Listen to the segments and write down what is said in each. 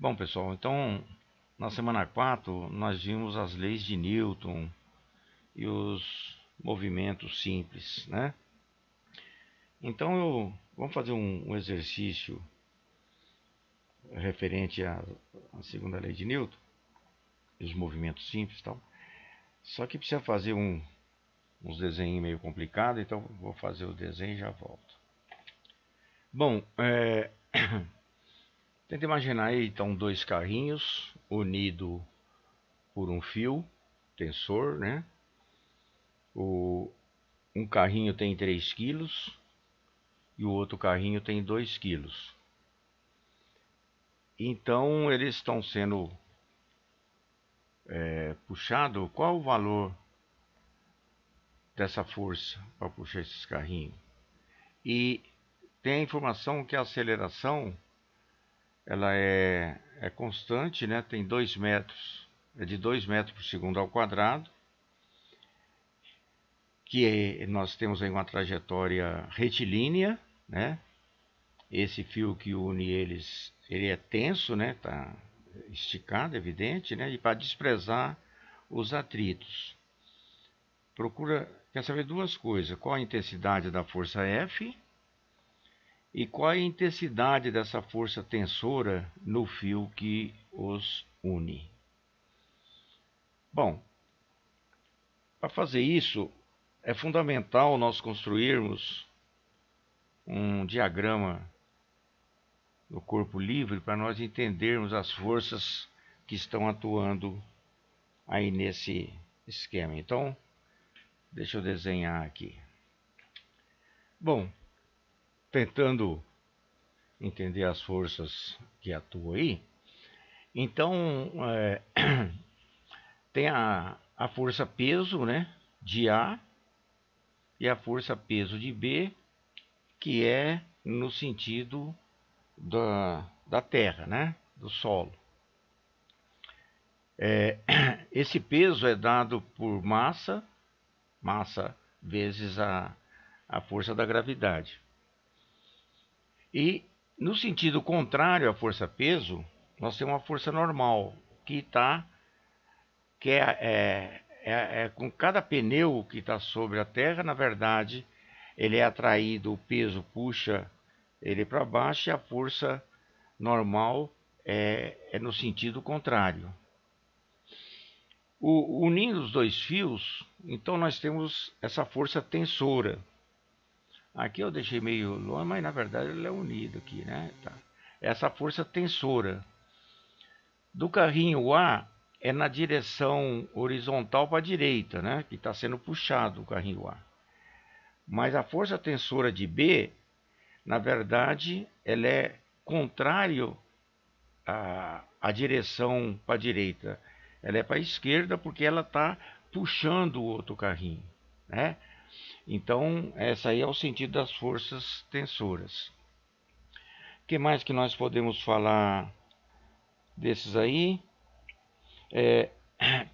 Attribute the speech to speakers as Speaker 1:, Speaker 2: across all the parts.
Speaker 1: Bom, pessoal, então na semana 4 nós vimos as leis de Newton e os movimentos simples, né? Então vamos fazer um exercício referente à segunda lei de Newton e os movimentos simples e tal. Só que precisa fazer uns desenhos meio complicados, então vou fazer o desenho e já volto. Bom, tenta imaginar aí então dois carrinhos unidos por um fio tensor, né? Um carrinho tem 3 quilos e o outro carrinho tem 2 quilos. Então eles estão sendo puxados. Qual o valor dessa força para puxar esses carrinhos? E tem a informação que a aceleração ela é constante, né? Tem 2 metros, é de 2 metros por segundo ao quadrado, que nós temos aí uma trajetória retilínea, né? Esse fio que une eles, ele é tenso, né? Tá esticado, evidente, né? E para desprezar os atritos. Quer saber duas coisas: qual a intensidade da força F e qual a intensidade dessa força tensora no fio que os une. Bom, para fazer isso é fundamental nós construirmos um diagrama no corpo livre para nós entendermos as forças que estão atuando aí nesse esquema. Então, deixa eu desenhar aqui. Bom, tentando entender as forças que atuam aí, então tem a força peso, né, de A, e a força peso de B, que é no sentido da terra, né, do solo. Esse peso é dado por massa vezes a força da gravidade. E no sentido contrário à força peso, nós temos uma força normal, que é com cada pneu que está sobre a terra, na verdade, ele é atraído, o peso puxa ele para baixo e a força normal é no sentido contrário. Unindo os dois fios, então nós temos essa força tensora. Aqui eu deixei meio longe, mas na verdade ele é unido aqui, né? Tá. Essa força tensora do carrinho A é na direção horizontal para a direita, né? Que está sendo puxado o carrinho A. Mas a força tensora de B, na verdade, ela é contrário à direção para a direita. Ela é para a esquerda porque ela está puxando o outro carrinho, né? Então, essa aí é o sentido das forças tensoras. O que mais que nós podemos falar desses aí?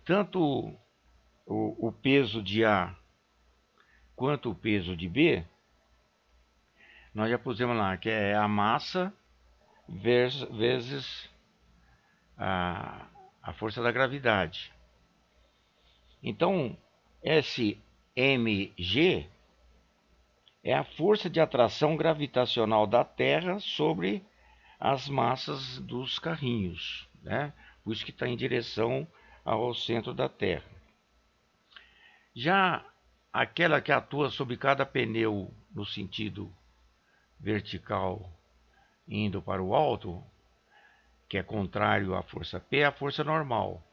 Speaker 1: Tanto o peso de A quanto o peso de B, nós já pusemos lá, que é a massa vezes a força da gravidade. Então, SmG é a força de atração gravitacional da Terra sobre as massas dos carrinhos, né? Por isso que está em direção ao centro da Terra. Já aquela que atua sobre cada pneu no sentido vertical indo para o alto, que é contrário à força P, é a força normal.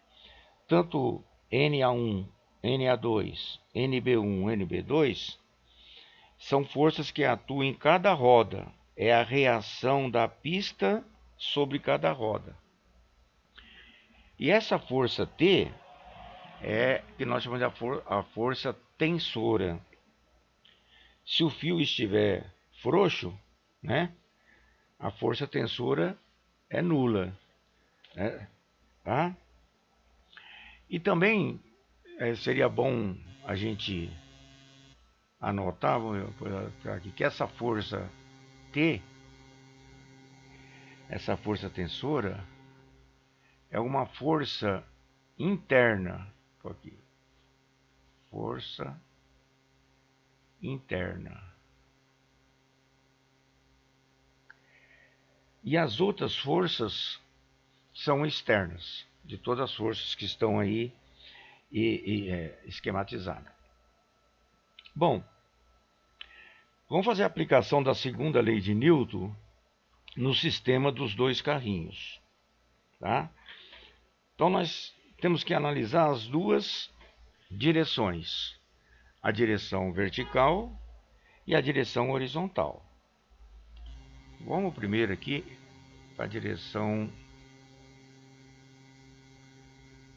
Speaker 1: Tanto NA1, NA2, NB1, NB2 são forças que atuam em cada roda. É a reação da pista sobre cada roda. E essa força T é que nós chamamos de a força tensora. Se o fio estiver frouxo, né, a força tensora é nula, né, tá? E também seria bom a gente anotar, vamos aqui, que essa força T, essa força tensora, é uma força interna. Aqui. Força interna. E as outras forças são externas, de todas as forças que estão aí esquematizadas. Bom, vamos fazer a aplicação da segunda lei de Newton no sistema dos dois carrinhos. Tá? Então nós temos que analisar as duas direções, a direção vertical e a direção horizontal. Vamos primeiro aqui para a direção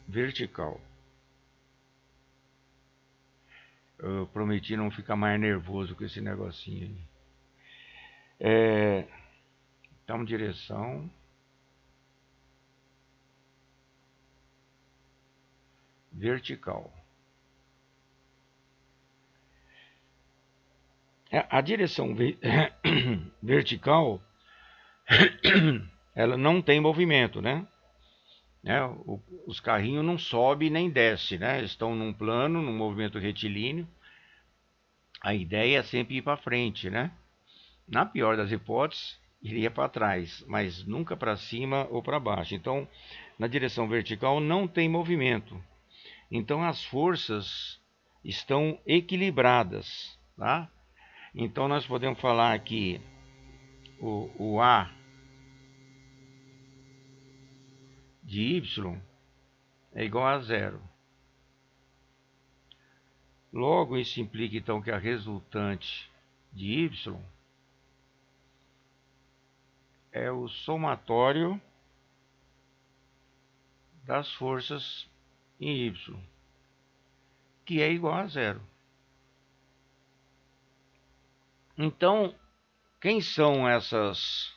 Speaker 1: vertical. Eu prometi não ficar mais nervoso com esse negocinho aí. Então, direção vertical. A direção vertical, ela não tem movimento, né? Os carrinhos não sobem nem descem, né? Estão num plano, num movimento retilíneo. A ideia é sempre ir para frente, né? Na pior das hipóteses, iria para trás, mas nunca para cima ou para baixo. Então, na direção vertical não tem movimento. Então, as forças estão equilibradas, tá? Então, nós podemos falar aqui o A de Y é igual a zero. Logo, isso implica, então, que a resultante de Y é o somatório das forças em Y, que é igual a zero. Então, quem são essas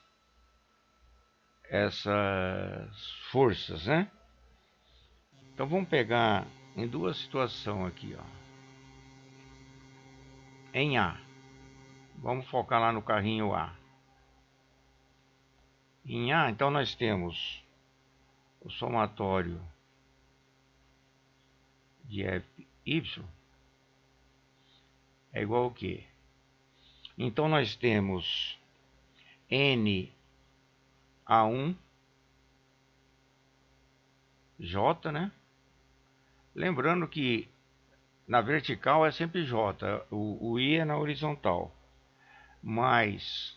Speaker 1: forças, né? Então, vamos pegar em duas situações aqui, ó. Em A. Vamos focar lá no carrinho A. Em A, então, nós temos o somatório de FY é igual ao quê? Então, nós temos N A1 J, né? Lembrando que na vertical é sempre J, o I é na horizontal, mais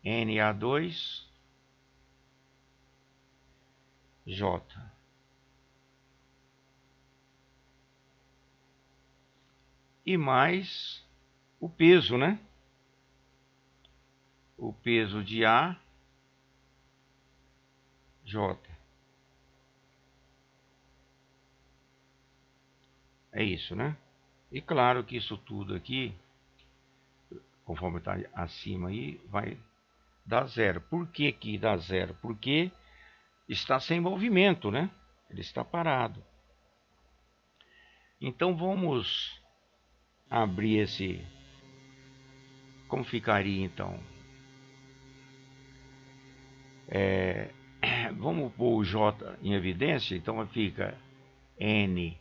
Speaker 1: NA2 J. E mais o peso, né? O peso de A, J. É isso, né? E claro que isso tudo aqui, conforme está acima aí, vai dar zero. Por que que dá zero? Porque está sem movimento, né? Ele está parado. Então vamos abrir esse... Como ficaria então? Vamos pôr o J em evidência, então fica N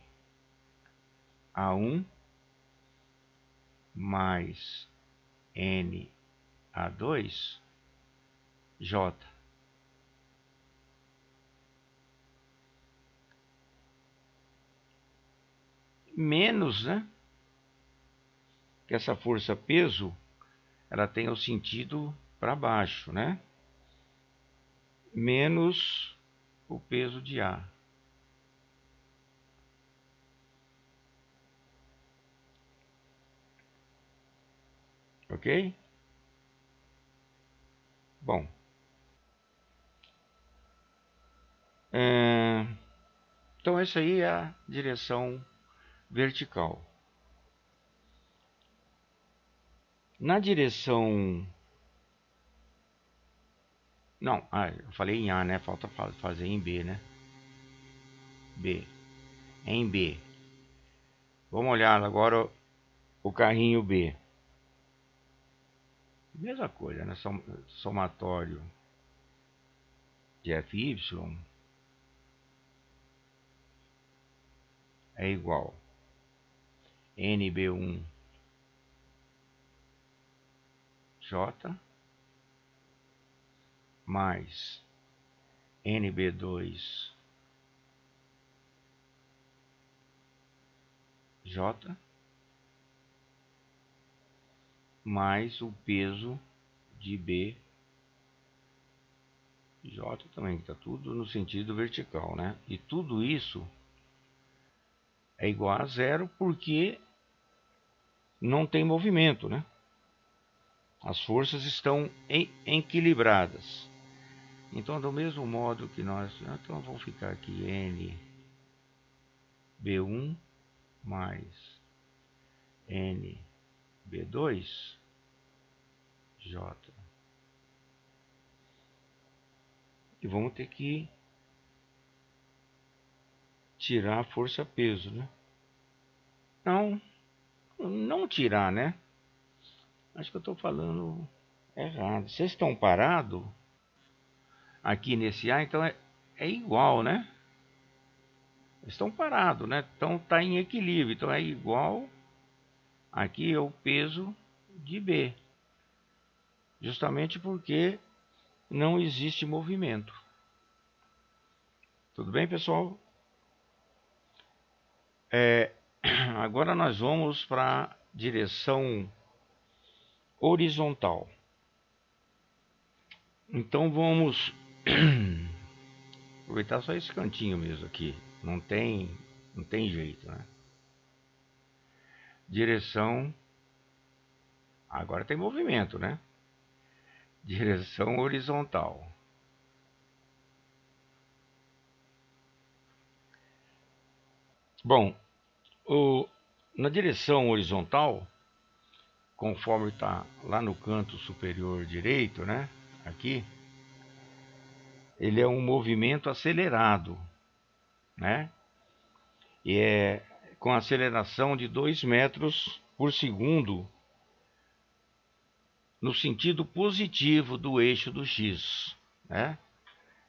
Speaker 1: A1 mais N A2 J. Menos, né? Que essa força peso, ela tem o sentido para baixo, né? Menos o peso de A. Ok? Bom. Então essa aí é a direção vertical. Na direção... Não, eu falei em A, né? Falta fazer em B, né? B. Em B. Vamos olhar agora o carrinho B. Mesma coisa, né? Somatório de FY é igual NB1 J mais NB2 J mais o peso de B J também, que está tudo no sentido vertical, né? E tudo isso é igual a zero porque não tem movimento, né? As forças estão equilibradas. Então, do mesmo modo que nós... Então, vamos ficar aqui NB1 mais NB2 J. E vamos ter que tirar a força-peso, né? Não tirar, né? Acho que eu estou falando errado. Vocês estão parados aqui nesse A, então é igual, né? Estão parados, né? Então está em equilíbrio. Então é igual. Aqui é o peso de B. Justamente porque não existe movimento. Tudo bem, pessoal? Agora nós vamos para a direção horizontal. Então vamos aproveitar só esse cantinho mesmo aqui. Não tem jeito, né? Direção. Agora tem movimento, né? Direção horizontal. Bom, na direção horizontal, conforme está lá no canto superior direito, né? Aqui, ele é um movimento acelerado, né? E é com aceleração de 2 metros por segundo no sentido positivo do eixo do X, né?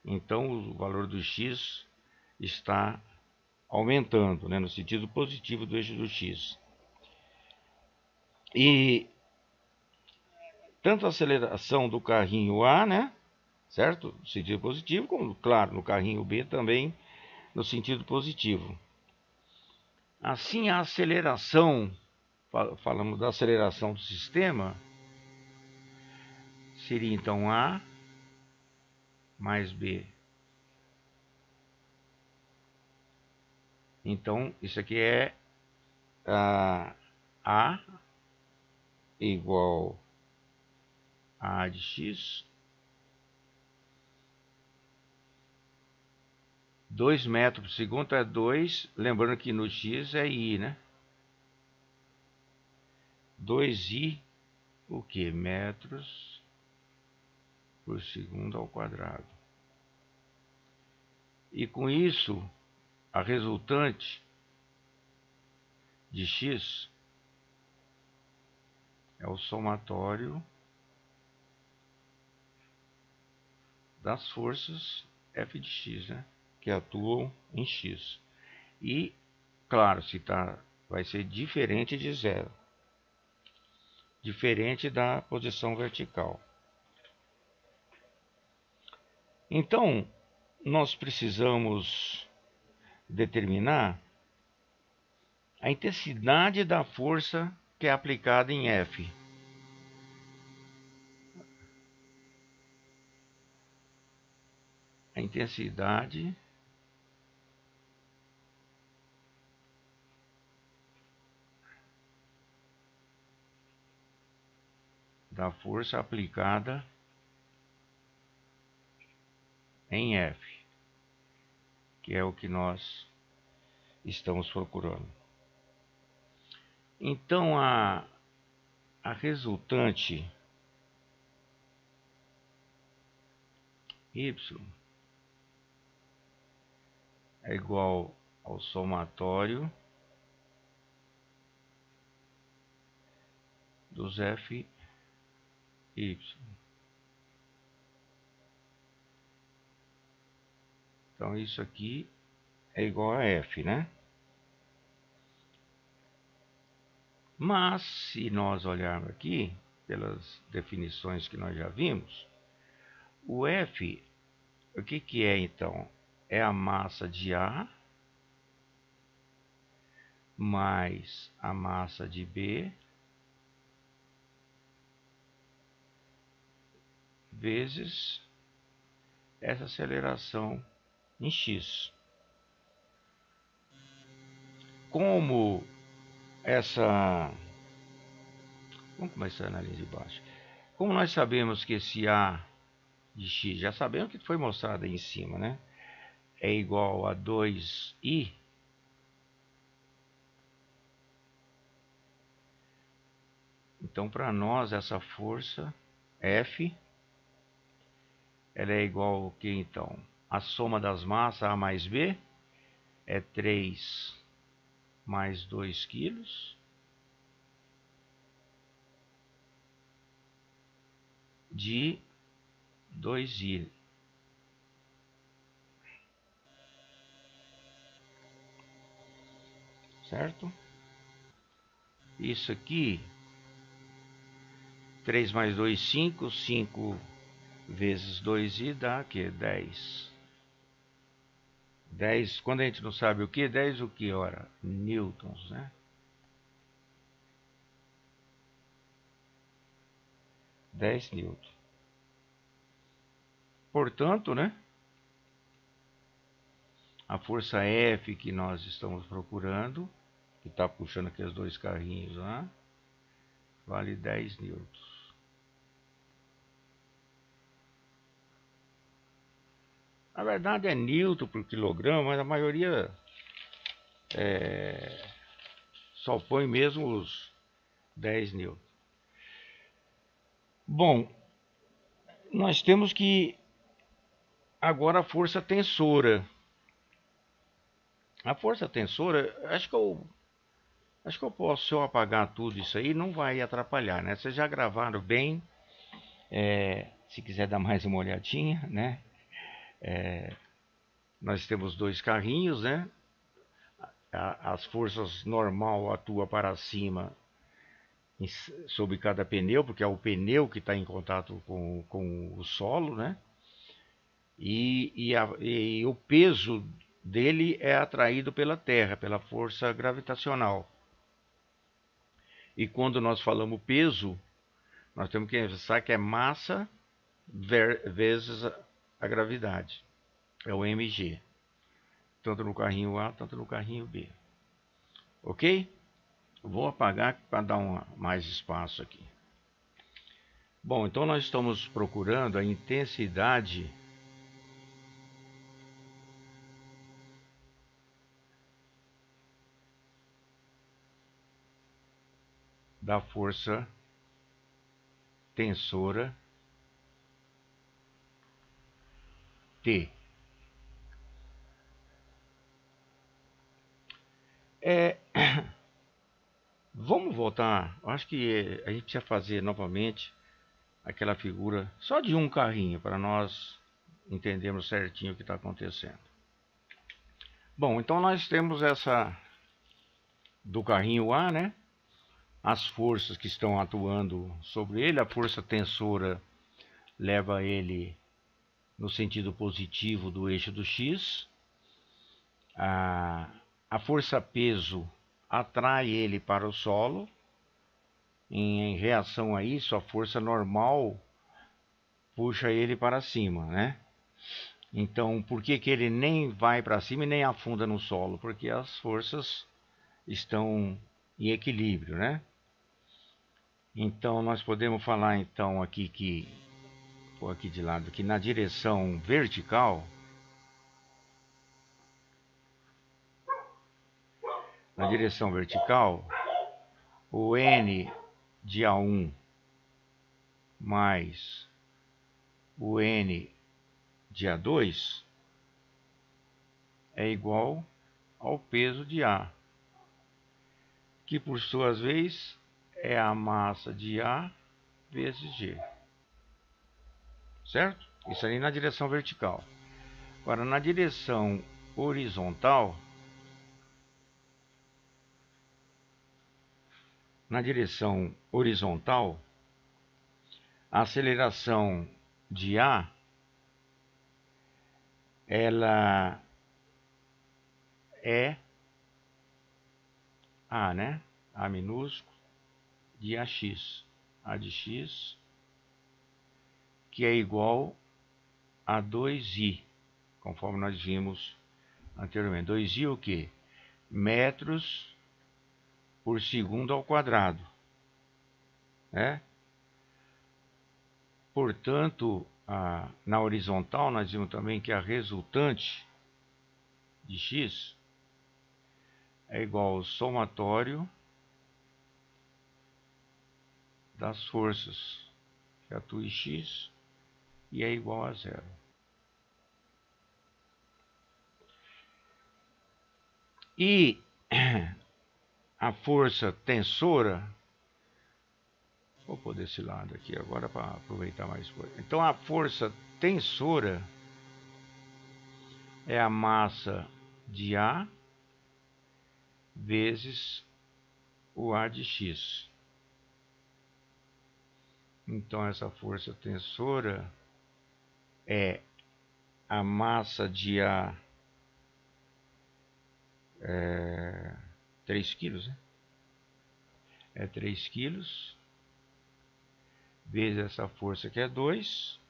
Speaker 1: Então o valor do X está aumentando, né? No sentido positivo do eixo do X. E tanto a aceleração do carrinho A, né? Certo? No sentido positivo, como, claro, no carrinho B também no sentido positivo. Assim, a aceleração, falamos da aceleração do sistema, seria então A mais B. Então, isso aqui é A igual a A de X, 2 metros por segundo é 2, lembrando que no X é I, né? 2I, o que? Metros por segundo ao quadrado. E com isso, a resultante de X é o somatório das forças F de X, né? Que atuam em X. E, claro, vai ser diferente de zero. Diferente da posição vertical. Então, nós precisamos determinar a intensidade da força que é aplicada em F. A intensidade da força aplicada em F, que é o que nós estamos procurando. Então, a resultante Y é igual ao somatório dos F Y. Então isso aqui é igual a F, né? Mas, se nós olharmos aqui, pelas definições que nós já vimos, o F, o que é então? É a massa de A mais a massa de B vezes essa aceleração em x. Como essa... Vamos começar na linha de baixo. Como nós sabemos que esse A de x, já sabemos que foi mostrado aí em cima, né? É igual a 2i. Então, para nós, essa força F, ela é igual ao que então? A soma das massas A mais B é 3 mais 2 quilos de 2i. Certo? Isso aqui, 3 mais 2, 5. 5 vezes 2i dá que 10. 10, quando a gente não sabe o que, 10 o que, ora? Newtons, né? 10 newtons. Portanto, né? A força F que nós estamos procurando, que está puxando aqueles dois carrinhos lá, vale 10 newtons. Na verdade é newton por quilograma, mas a maioria só põe mesmo os 10 newtons. Bom, nós temos que agora a força tensora. A força tensora, acho que eu posso, se eu apagar tudo isso aí, não vai atrapalhar, né? Vocês já gravaram bem, se quiser dar mais uma olhadinha, né? Nós temos dois carrinhos, né? As forças normal atuam para cima sobre cada pneu, porque é o pneu que está em contato com o solo, né? E o peso dele é atraído pela Terra, pela força gravitacional. E quando nós falamos peso, nós temos que pensar que é massa vezes a gravidade. É o mg. Tanto no carrinho A, tanto no carrinho B. Ok? Vou apagar para dar mais espaço aqui. Bom, então nós estamos procurando a intensidade da força tensora T. Vamos voltar. Acho que a gente precisa fazer novamente aquela figura só de um carrinho para nós entendermos certinho o que está acontecendo. Bom, então nós temos essa do carrinho A, né? As forças que estão atuando sobre ele, a força tensora leva ele no sentido positivo do eixo do X. A força peso atrai ele para o solo. Em reação a isso, a força normal puxa ele para cima, né? Então, por que ele nem vai para cima e nem afunda no solo? Porque as forças estão em equilíbrio, né? Então, nós podemos falar então aqui que, vou aqui de lado, que na direção vertical, o N de A1 mais o N de A2 é igual ao peso de A, que por sua vez é a massa de A vezes G. Certo? Isso aí na direção vertical. Agora, na direção horizontal, na direção horizontal, a aceleração de A, ela é A, né? A minúsculo de AX. A de X, que é igual a 2i, conforme nós vimos anteriormente. 2i o quê? Metros por segundo ao quadrado, né? Portanto, na horizontal, nós vimos também que a resultante de x é igual ao somatório das forças que atuam em x e é igual a zero. E a força tensora, vou pôr desse lado aqui agora para aproveitar mais coisa. Então a força tensora é a massa de A vezes o A de X. Então essa força tensora é a massa de A, 3 quilos, né? É 3 quilos vezes essa força que é 2.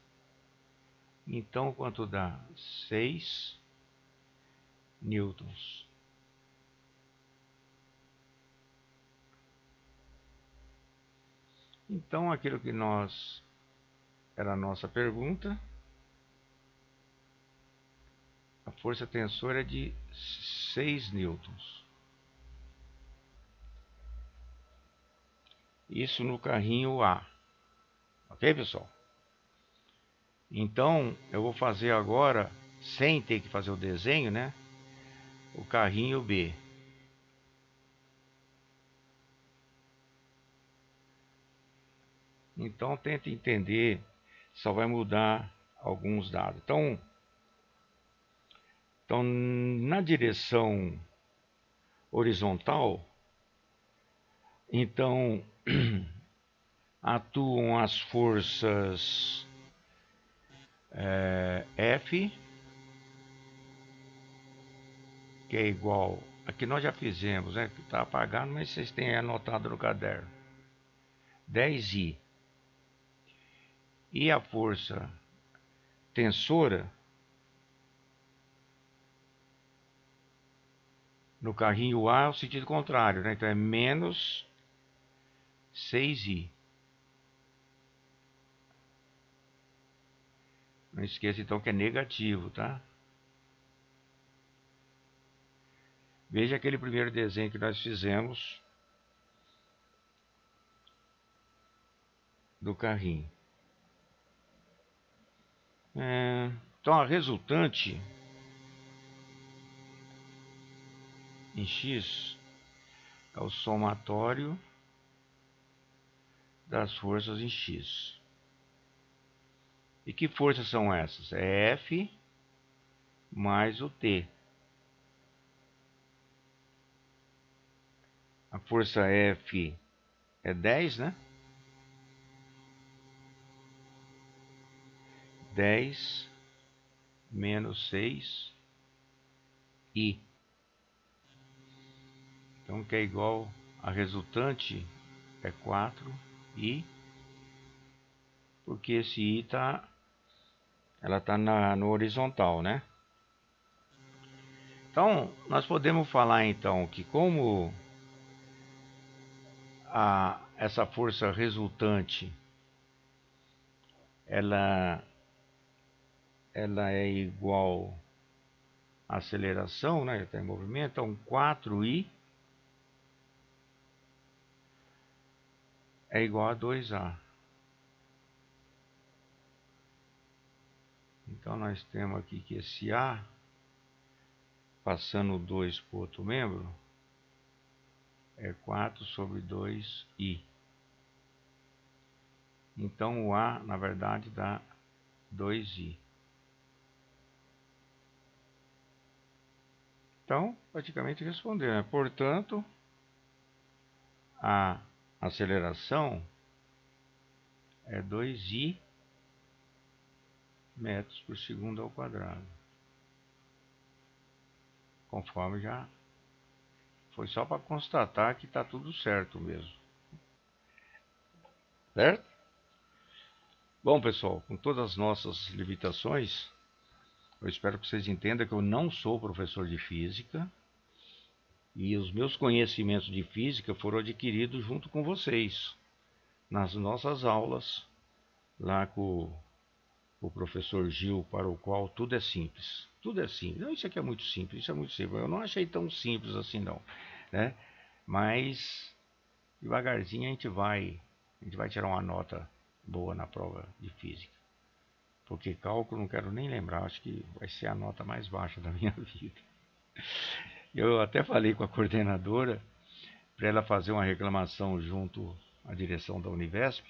Speaker 1: Então quanto dá? 6 newtons. Então aquilo que era a nossa pergunta, a força tensora é de 6 newtons. Isso no carrinho A. Ok, pessoal? Então, eu vou fazer agora, sem ter que fazer o desenho, né? O carrinho B. Então, tenta entender, só vai mudar alguns dados. Então na direção horizontal, então atuam as forças F, que é igual, aqui nós já fizemos, né? Que está apagado, mas vocês têm anotado no caderno, 10i. E a força tensora no carrinho A é o sentido contrário, né? Então é menos 6i. Não esqueça então que é negativo, tá? Veja aquele primeiro desenho que nós fizemos do carrinho. Então a resultante em x é o somatório das forças em x. E que forças são essas? É F mais o T. A força F é 10, né? 10 menos 6 I. Então que é igual a resultante é 4I, porque esse I ela tá no horizontal, né? Então nós podemos falar então que como essa força resultante ela é igual à aceleração, né? Está em movimento, então 4i é igual a 2a. Então nós temos aqui que esse a, passando 2 para o outro membro, é 4 sobre 2i. Então o a, na verdade, dá 2i. Então, praticamente respondeu, né? Portanto, a aceleração é 2i metros por segundo ao quadrado. Conforme já foi só para constatar que está tudo certo mesmo. Certo? Bom, pessoal, com todas as nossas limitações, eu espero que vocês entendam que eu não sou professor de física e os meus conhecimentos de física foram adquiridos junto com vocês nas nossas aulas lá com o professor Gil, para o qual tudo é simples. Tudo é simples. Não, isso aqui é muito simples, isso é muito simples. Eu não achei tão simples assim não, né? Mas devagarzinho a gente vai tirar uma nota boa na prova de física. Porque cálculo não quero nem lembrar, acho que vai ser a nota mais baixa da minha vida. Eu até falei com a coordenadora para ela fazer uma reclamação junto à direção da Univesp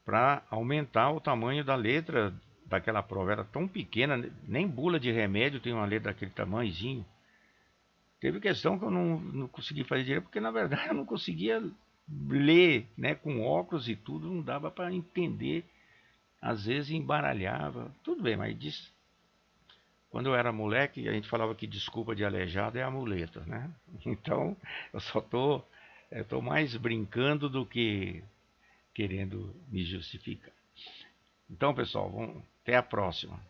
Speaker 1: para aumentar o tamanho da letra daquela prova. Era tão pequena, nem bula de remédio tem uma letra daquele tamanhozinho. Teve questão que eu não consegui fazer direito, porque na verdade eu não conseguia ler, né, com óculos e tudo, não dava para entender. Às vezes embaralhava. Tudo bem, mas quando eu era moleque, a gente falava que desculpa de aleijado é a muleta, né? Então, eu só tô mais brincando do que querendo me justificar. Então, pessoal, até a próxima.